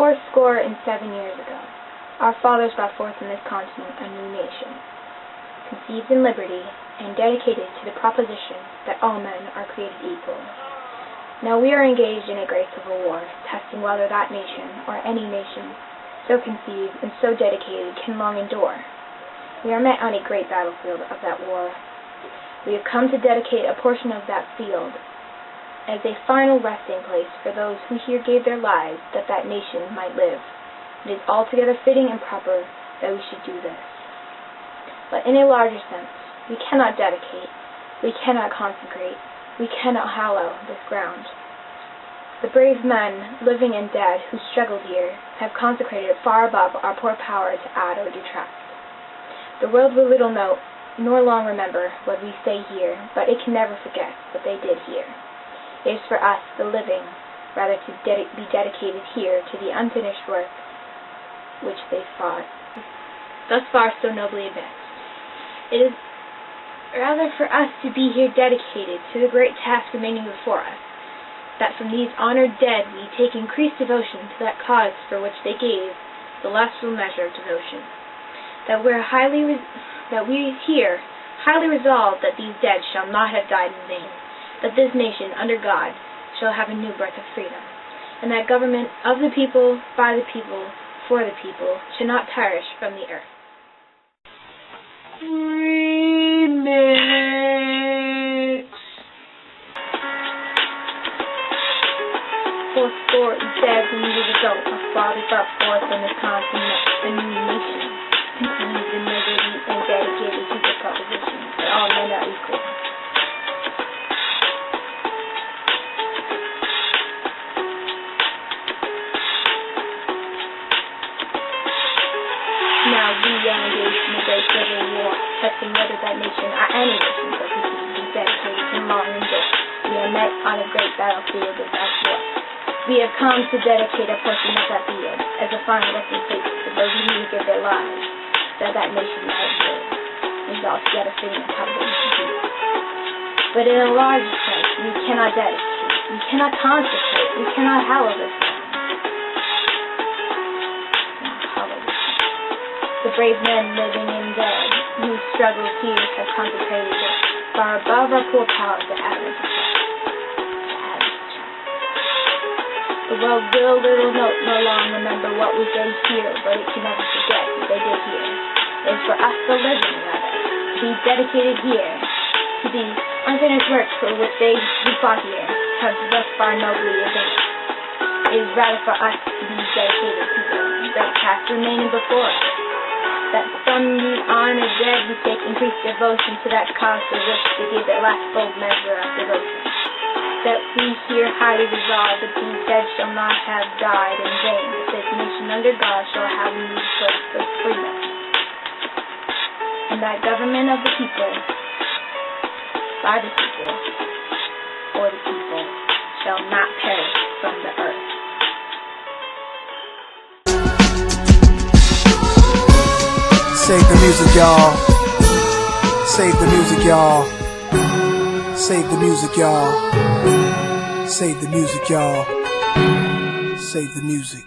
407 years ago, our fathers brought forth in this continent a new nation, conceived in liberty and dedicated to the proposition that all men are created equal. Now we are engaged in a great civil war, testing whether that nation, or any nation, so conceived and so dedicated can long endure. We are met on a great battlefield of that war. We have come to dedicate a portion of that field as a final resting place for those who here gave their lives that that nation might live. It is altogether fitting and proper that we should do this. But in a larger sense, we cannot dedicate, we cannot consecrate, we cannot hallow this ground. The brave men, living and dead, who struggled here, have consecrated it far above our poor power to add or detract. The world will little note, nor long remember, what we say here, but it can never forget what they did here. It is for us, the living, rather to be dedicated here to the unfinished work which they fought, thus far so nobly advanced. It is rather for us to be here dedicated to the great task remaining before us, that from these honored dead we take increased devotion to that cause for which they gave the last full measure of devotion, that we here highly resolve that these dead shall not have died in vain, that this nation, under God, shall have a new birth of freedom, and that government of the people, by the people, for the people, should not perish from the earth. Remix. 407 years ago, our fathers brought forth in this continent a new nation, conceived in liberty and dedicated to the proposition that all men are equal. Now we are engaged in a great civil war, testing whether that nation or any nation so conceived and dedicated can long endure. We are met on a great battlefield of that war. We have come to dedicate a portion of that field as a final resting place for those who need to give their lives, that that nation might live. It is altogether fitting and proper that we should do this. But in a larger sense, we cannot dedicate, we cannot consecrate, we cannot hallow this land. The brave men living and dead, whose struggles here have consecrated it far above our poor power to add or detract. The world will little note nor long remember what we did here, but it can never forget what they did here. It is for us the living, rather, to be dedicated here, to the unfinished work for which they who fought here have thus far nobly advanced. It is rather for us to be dedicated to the great task remaining before us, that from these honored dead we take increased devotion to that cause for which they gave their last full measure of devotion, that we here highly resolve that these dead shall not have died in vain, that this nation under God shall have a new birth of freedom, and that government of the people, by the people, for the people, shall not perish from the earth. Save the music, y'all. Save the music, y'all. Save the music, y'all. Save the music, y'all. Save the music.